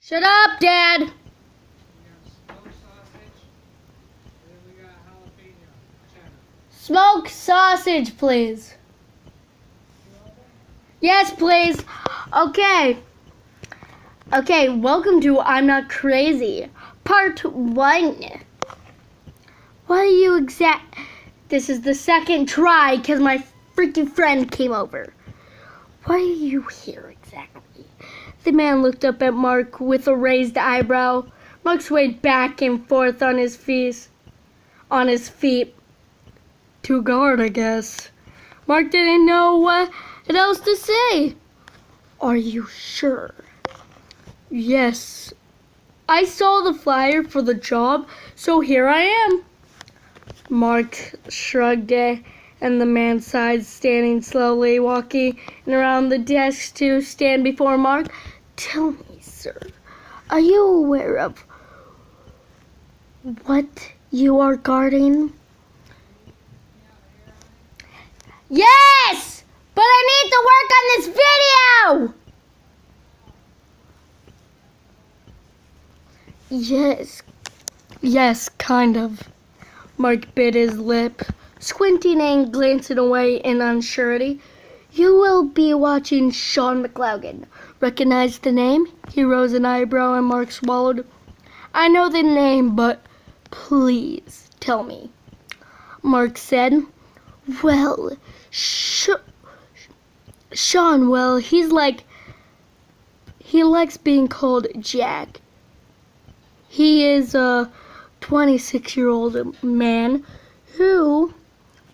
Shut up, Dad! We got smoked sausage, and then we got jalapeno cheddar. Smoked sausage, please. Yes, please. Okay, welcome to I'm Not Crazy, Part 1. What are you This is the second try because my freaking friend came over. Why are you here exactly? The man looked up at Mark with a raised eyebrow. Mark swayed back and forth on his feet. To guard, I guess. Mark didn't know what else to say. Are you sure? Yes. I saw the flyer for the job, so here I am. Mark shrugged and the man sighed, standing slowly, walking around the desk to stand before Mark. Tell me, sir, are you aware of what you are guarding? Yes! But I need to work on this video! Yes, kind of. Mark bit his lip, squinting and glancing away in uncertainty. You will be watching Sean McLaughlin. Recognize the name? He rose an eyebrow and Mark swallowed. I know the name, but please tell me. Mark said, well, Sean, well, he likes being called Jack. He is a 26-year-old man who,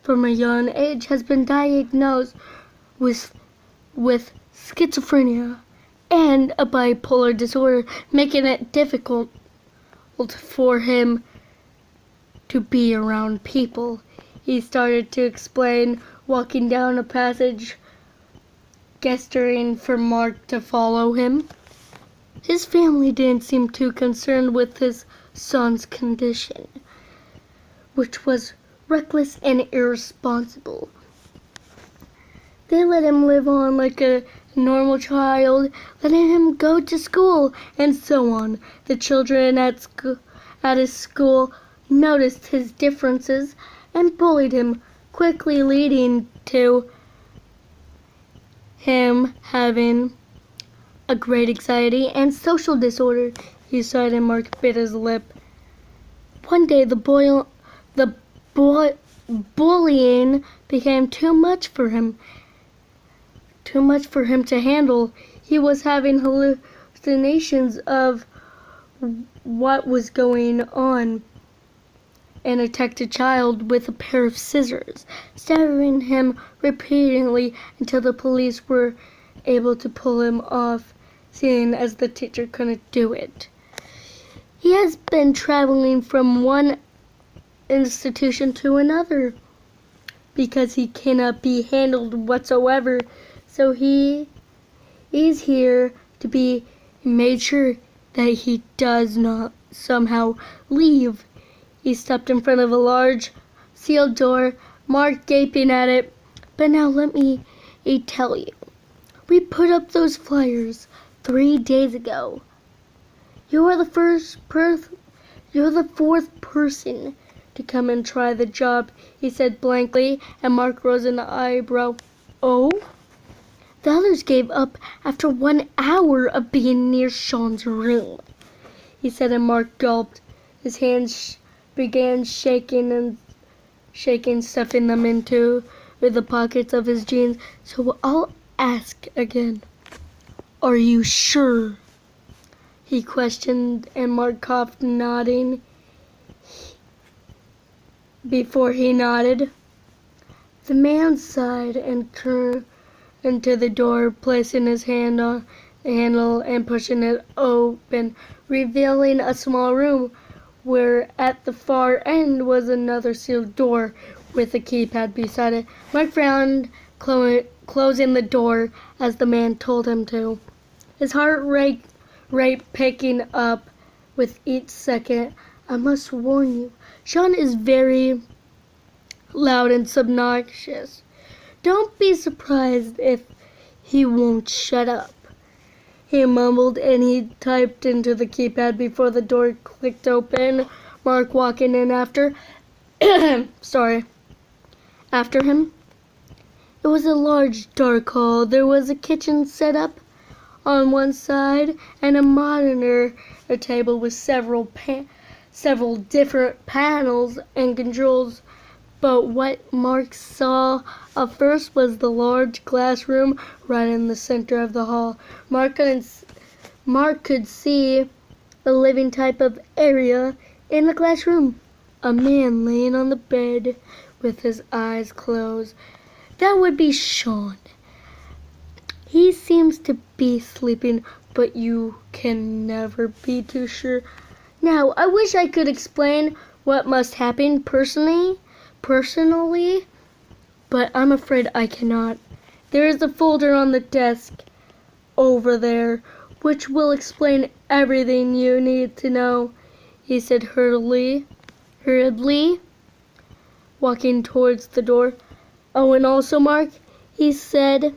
from a young age, has been diagnosed with schizophrenia and a bipolar disorder, making it difficult for him to be around people. He started to explain, walking down a passage, gesturing for Mark to follow him. His family didn't seem too concerned with his son's condition, which was reckless and irresponsible. They let him live on like a normal child, letting him go to school and so on. The children at his school noticed his differences and bullied him, quickly leading to him having a great anxiety and social disorder. He sighed and Mark bit his lip. One day the bullying became too much for him to handle. He was having hallucinations of what was going on and attacked a child with a pair of scissors, stabbing him repeatedly until the police were able to pull him off, seeing as the teacher couldn't do it. He has been traveling from one institution to another because he cannot be handled whatsoever, so he is here to be made sure that he does not somehow leave. He stepped in front of a large sealed door, Mark gaping at it. But now let me tell you, we put up those flyers 3 days ago. You are the fourth person to come and try the job, he said blankly, and Mark rose an eyebrow. Oh? The others gave up after 1 hour of being near Sean's room, he said, and Mark gulped. His hands began shaking, stuffing them into the pockets of his jeans. So I'll ask again. Are you sure? He questioned, and Mark coughed, nodding. Before he nodded, the man sighed and turned into the door, placing his hand on the handle and pushing it open, revealing a small room where at the far end was another sealed door with a keypad beside it. Mark frowned, closing the door as the man told him to, his heart rate picking up with each second. I must warn you, Sean is very loud and obnoxious. Don't be surprised if he won't shut up. he mumbled, and he typed into the keypad before the door clicked open. Mark walking in after after him. It was a large, dark hall. There was a kitchen set up on one side and a monitor, a table with several different panels and controls. But what Mark saw first was the large glass room right in the center of the hall. Mark could see a living type of area in the glass room. A man laying on the bed with his eyes closed. That would be Sean. He seems to be sleeping, but you can never be too sure. Now, I wish I could explain what must happen personally, but I'm afraid I cannot. There is a folder on the desk over there, which will explain everything you need to know, he said hurriedly, walking towards the door. Oh, and also, Mark, he said,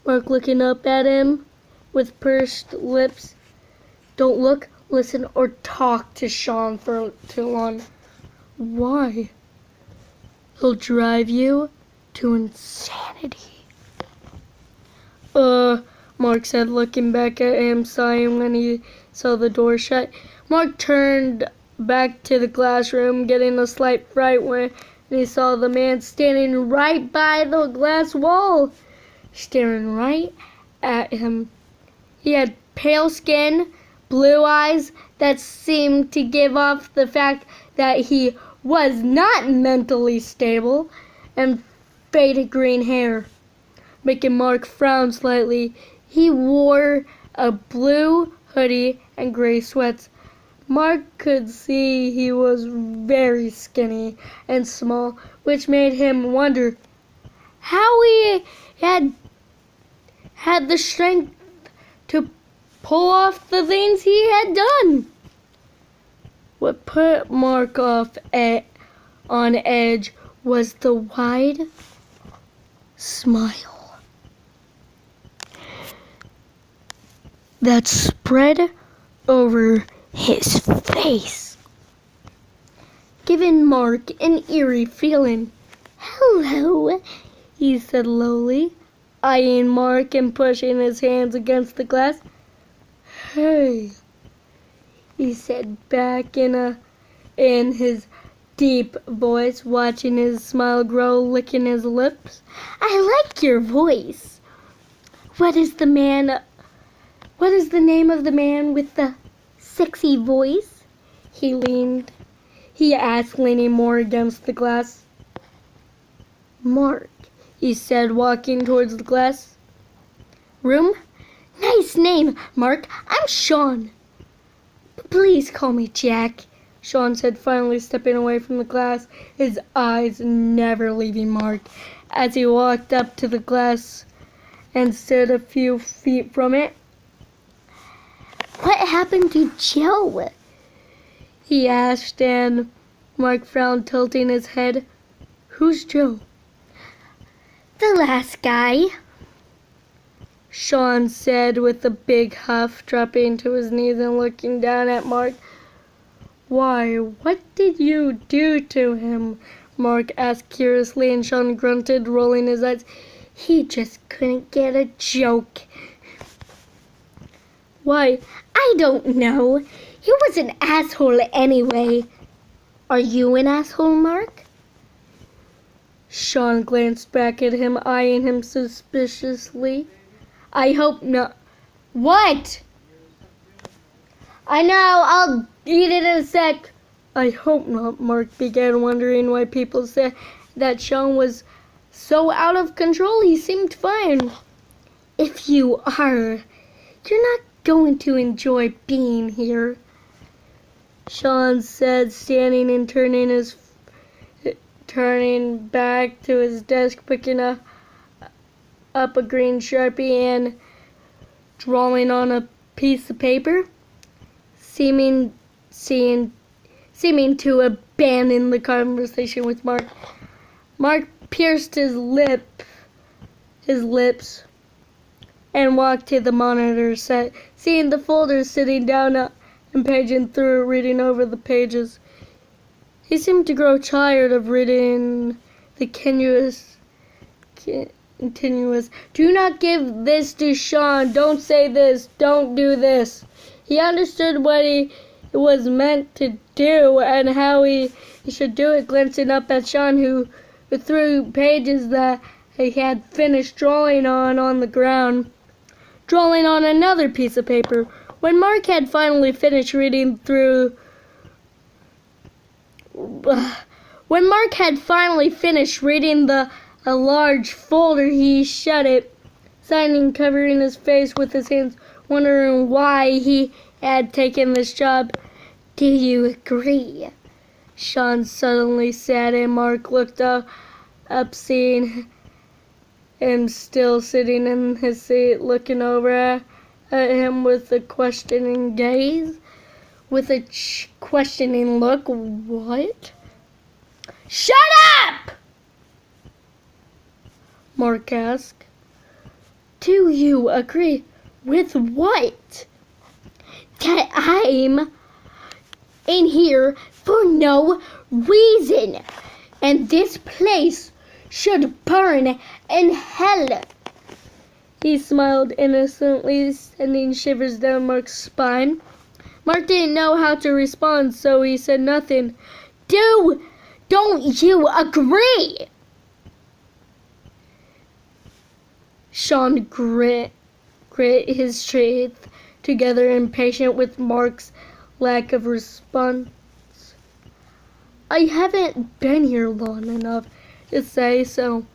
Mark looking up at him with pursed lips. Don't look, listen, or talk to Sean for too long. Why? He'll drive you to insanity. Mark said, looking back at him, sighing when he saw the door shut. Mark turned back to the glass room, getting a slight fright when he saw the man standing right by the glass wall, staring right at him. He had pale skin, blue eyes that seemed to give off the fact that he was not mentally stable, and faded green hair, making Mark frown slightly. He wore a blue hoodie and gray sweats. Mark could see he was very skinny and small, which made him wonder how he had the strength to pull off the things he had done. What put Mark on edge was the wide smile that spread over his face, giving Mark an eerie feeling. Hello, he said lowly, eyeing Mark and pushing his hands against the glass. Hey, he said back in his deep voice, watching his smile grow, licking his lips. I like your voice. What is the name of the man with the sexy voice? He asked, leaning more against the glass. Mark, he said, walking towards the glass room. Nice name, Mark. I'm Sean. Please call me Jack, Sean said, finally stepping away from the glass, his eyes never leaving Mark, as he walked up to the glass and stood a few feet from it. What happened to Joe? He asked, and Mark frowned, tilting his head. Who's Joe? The last guy, Sean said with a big huff, dropping to his knees and looking down at Mark. Why, what did you do to him? Mark asked curiously, and Sean grunted, rolling his eyes. He just couldn't get a joke. Why, I don't know. He was an asshole anyway. Are you an asshole, Mark? Sean glanced back at him, eyeing him suspiciously. I hope not. What? I know, I'll eat it in a sec. I hope not, Mark began, wondering why people said that Sean was so out of control. He seemed fine. If you are, you're not going to enjoy being here, Sean said, standing and turning back to his desk, picking up a green Sharpie and drawing on a piece of paper, seeming to abandon the conversation with Mark. Mark pierced his lips, and walked to the monitor set, seeing the folder sitting down and paging through, reading over the pages. He seemed to grow tired of reading the continuous. Do not give this to Sean. Don't say this. Don't do this. He understood what he was meant to do and how he should do it, glancing up at Sean, who threw pages that he had finished drawing on the ground, drawing on another piece of paper. When Mark had finally finished reading the a large folder, he shut it, signing, covering his face with his hands, wondering why he had taken this job. Do you agree? Sean suddenly said, and Mark looked up seeing him still sitting in his seat, looking over at him with a questioning gaze, with a questioning look. What? Shut up! Mark asked. Do you agree with what? That I'm in here for no reason, and this place should burn in hell. He smiled innocently, sending shivers down Mark's spine. Mark didn't know how to respond, so he said nothing. Don't you agree? Sean grit his teeth together, impatient with Mark's lack of response. I haven't been here long enough to say so.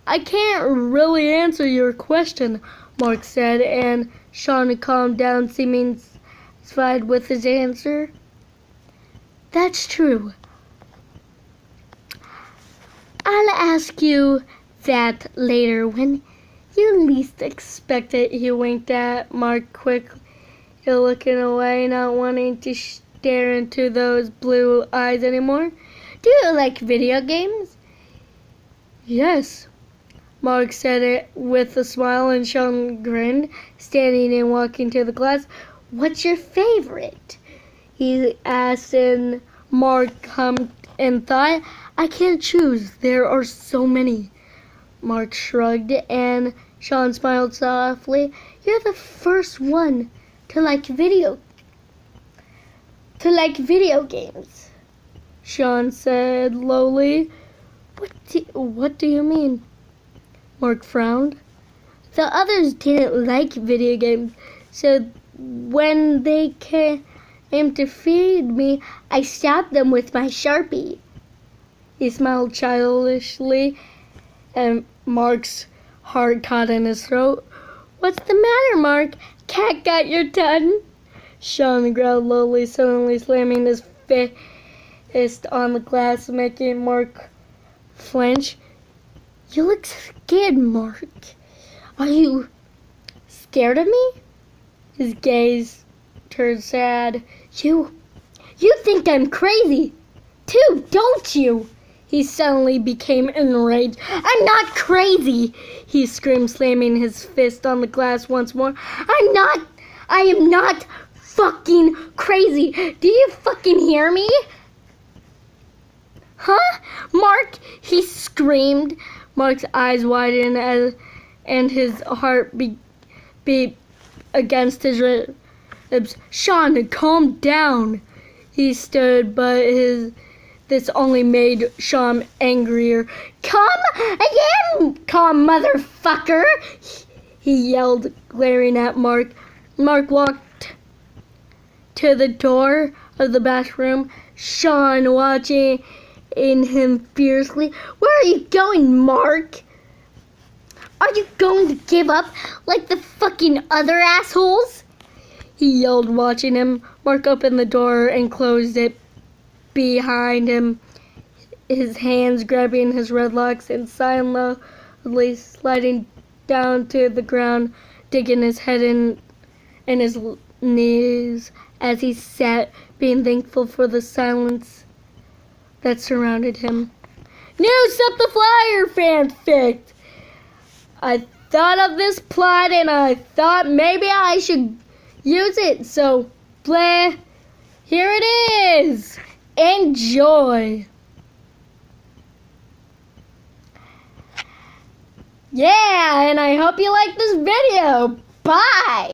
I can't really answer your question, Mark said, and Sean calmed down, seeming satisfied with his answer. That's true. I'll ask you that later when you least expect it. He winked at Mark quickly, looking away, not wanting to stare into those blue eyes anymore. Do you like video games? Yes, Mark said it with a smile, and Sean grinned, standing and walking to the glass. What's your favorite? He asked, and Mark hummed and thought, I can't choose. There are so many. Mark shrugged, and Sean smiled softly. You're the first one to like video games, Sean said lowly. What do you mean? Mark frowned. The others didn't like video games, so when they came to feed me, I stabbed them with my Sharpie. He smiled childishly, and Mark's heart caught in his throat. What's the matter, Mark? Cat got your tongue? Sean growled lowly, suddenly slamming his fist on the glass, making Mark flinch. You look scared, Mark. Are you scared of me? His gaze turned sad. You think I'm crazy, too, don't you? He suddenly became enraged. I'm not crazy, he screamed, slamming his fist on the glass once more. I am not fucking crazy. Do you fucking hear me? Huh? Mark, he screamed. Mark's eyes widened and his heart beat against his ribs. Sean, calm down. He stood, but this only made Sean angrier. I am calm, motherfucker, he yelled, glaring at Mark. Mark walked to the door of the bathroom, Sean watching him fiercely. Where are you going, Mark? Are you going to give up like the fucking other assholes? He yelled, watching him. Mark opened the door and closed it behind him, his hands grabbing his red locks and silently sliding down to the ground, digging his head in his knees as he sat, being thankful for the silence that surrounded him. New Sup the Flyer fanfic! I thought of this plot and I thought maybe I should use it. So, Blair, here it is. Enjoy. Yeah, and I hope you like this video. Bye.